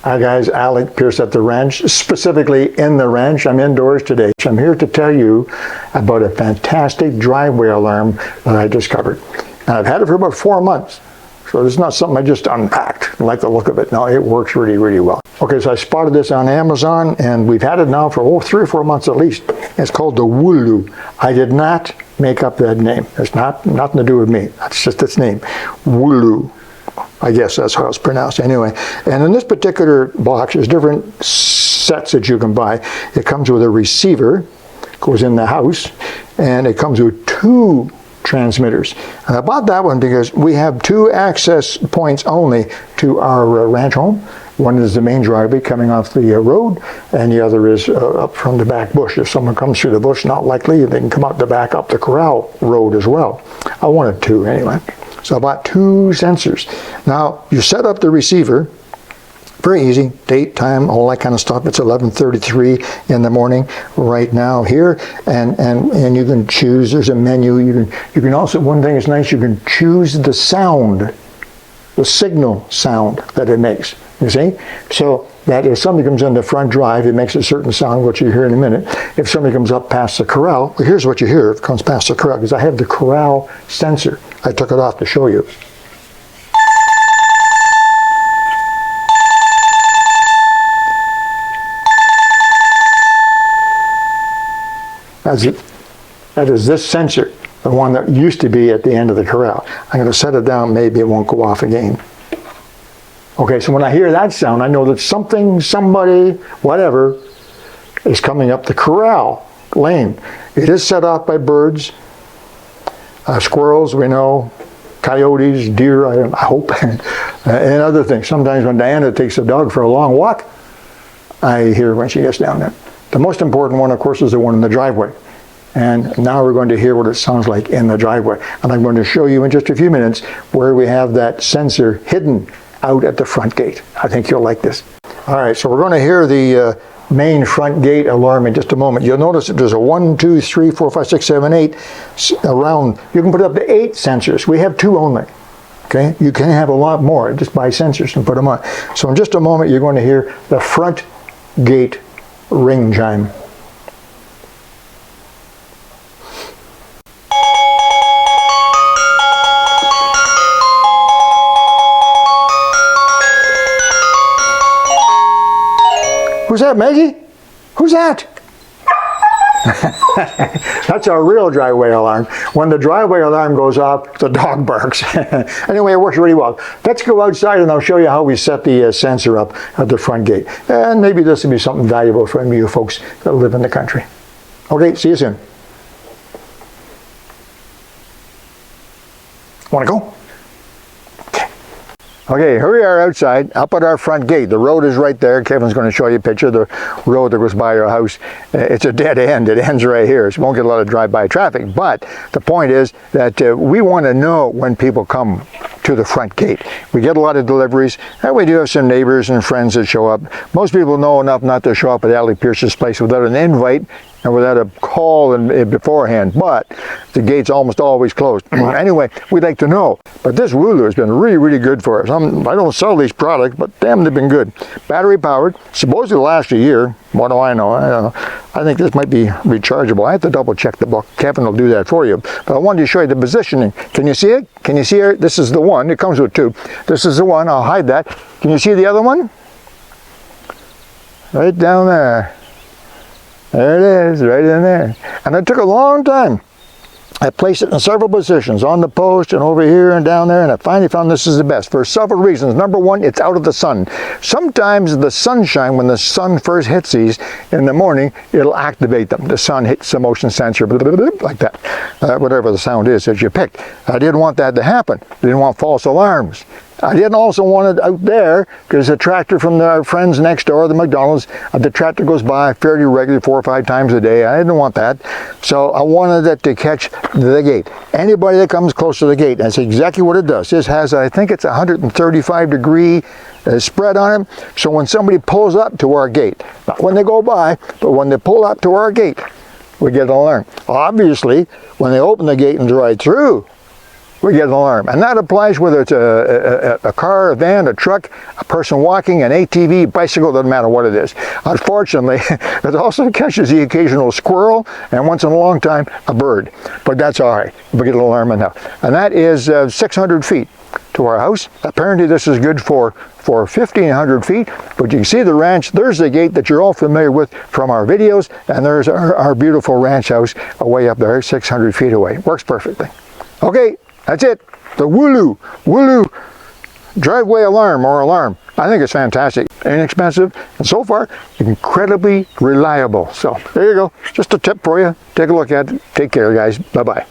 Hi guys, Alec, Peirce at the ranch, specifically in the ranch. I'm indoors today. I'm here to tell you about a fantastic driveway alarm that I discovered. And I've had it for about 4 months. So it's not something I just unpacked. I like the look of it. No, it works really, really well. Okay, so I spotted this on Amazon and we've had it now for 3 or 4 months at least. It's called the Wooloo. I did not make up that name. It's nothing to do with me. That's just its name. Wooloo. I guess that's how it's pronounced anyway. And in this particular box, there's different sets that you can buy. It comes with a receiver, goes in the house, and it comes with 2 transmitters. And I bought that one because we have 2 access points only to our ranch home. One is the main driveway coming off the road, and the other is up from the back bush. If someone comes through the bush, not likely, they can come out the back up the corral road as well. I wanted 2 anyway. So I bought 2 sensors. Now, you set up the receiver, very easy, date, time, all that kind of stuff. It's 11:33 in the morning right now here, and you can choose, there's a menu. You can also, one thing is nice, you can choose the sound, the signal sound that it makes, you see? So that if somebody comes in the front drive, it makes a certain sound, which you hear in a minute. If somebody comes up past the corral, well, here's what you hear if it comes past the corral, because I have the corral sensor. I took it off to show you. That is this sensor, the one that used to be at the end of the corral. I'm going to set it down, maybe it won't go off again. Okay, so when I hear that sound, I know that something, somebody, whatever, is coming up the corral lane. It is set off by birds, squirrels, we know, coyotes, deer, I hope, and other things. Sometimes when Diana takes the dog for a long walk, I hear when she gets down there. The most important one, of course, is the one in the driveway. And now we're going to hear what it sounds like in the driveway. And I'm going to show you in just a few minutes where we have that sensor hidden out at the front gate. I think you'll like this. All right, so we're going to hear the main front gate alarm in just a moment. You'll notice that there's a 1, 2, 3, 4, 5, 6, 7, 8 around. You can put up to 8 sensors. We have 2 only. Okay, you can have a lot more. Just buy sensors and put them on. So in just a moment, you're going to hear the front gate ring chime. Who's that, Maggie? Who's that? That's our real driveway alarm. When the driveway alarm goes off, the dog barks. Anyway, it works really well. Let's go outside and I'll show you how we set the sensor up at the front gate. And maybe this will be something valuable for any of you folks that live in the country. Okay, see you soon. Want to go? Okay, here we are outside, up at our front gate. The road is right there. Kevin's going to show you a picture of the road that goes by our house. It's a dead end. It ends right here, so we won't get a lot of drive-by traffic. But the point is that we want to know when people come to the front gate. We get a lot of deliveries, and we do have some neighbors and friends that show up. Most people know enough not to show up at Alec Peirce's place without an invite and without a call beforehand, but the gate's almost always closed. Anyway, we'd like to know. But this Wooloo has been really, really good for us. I don't sell these products, but damn, they've been good. Battery powered, supposedly last a year. What do I know? I don't know. I think this might be rechargeable. I have to double check the book. Kevin will do that for you. But I wanted to show you the positioning. Can you see it? Can you see it? This is the one. It comes with 2. This is the one. I'll hide that. Can you see the other one? Right down there. There it is, right in there. And it took a long time. I placed it in several positions, on the post and over here and down there, and I finally found this is the best for several reasons. Number one, it's out of the sun. Sometimes the sunshine, when the sun first hits these in the morning, it'll activate them. The sun hits the motion sensor, blah, blah, blah, blah, like that. Whatever the sound is that you picked. I didn't want that to happen. I didn't want false alarms. I didn't also want it out there because the tractor from our friends next door, the McDonald's, the tractor goes by fairly regularly 4 or 5 times a day. I didn't want that. So I wanted it to catch the gate. Anybody that comes close to the gate, that's exactly what it does. This has, I think it's 135-degree spread on it. So when somebody pulls up to our gate, not when they go by, but when they pull up to our gate, we get an alarm. Obviously, when they open the gate and drive through we get an alarm. And that applies whether it's a car, a van, a truck, a person walking, an ATV, bicycle, doesn't matter what it is. Unfortunately, it also catches the occasional squirrel and once in a long time, a bird. But that's all right. We get an alarm enough. And that is 600 feet to our house. Apparently this is good for 1,500 feet, but you can see the ranch. There's the gate that you're all familiar with from our videos, and there's our beautiful ranch house way up there, 600 feet away. Works perfectly. Okay, that's it. The Wooloo driveway alarm or alarm. I think it's fantastic, inexpensive, and so far, incredibly reliable. So there you go. Just a tip for you. Take a look at it. Take care, guys. Bye-bye.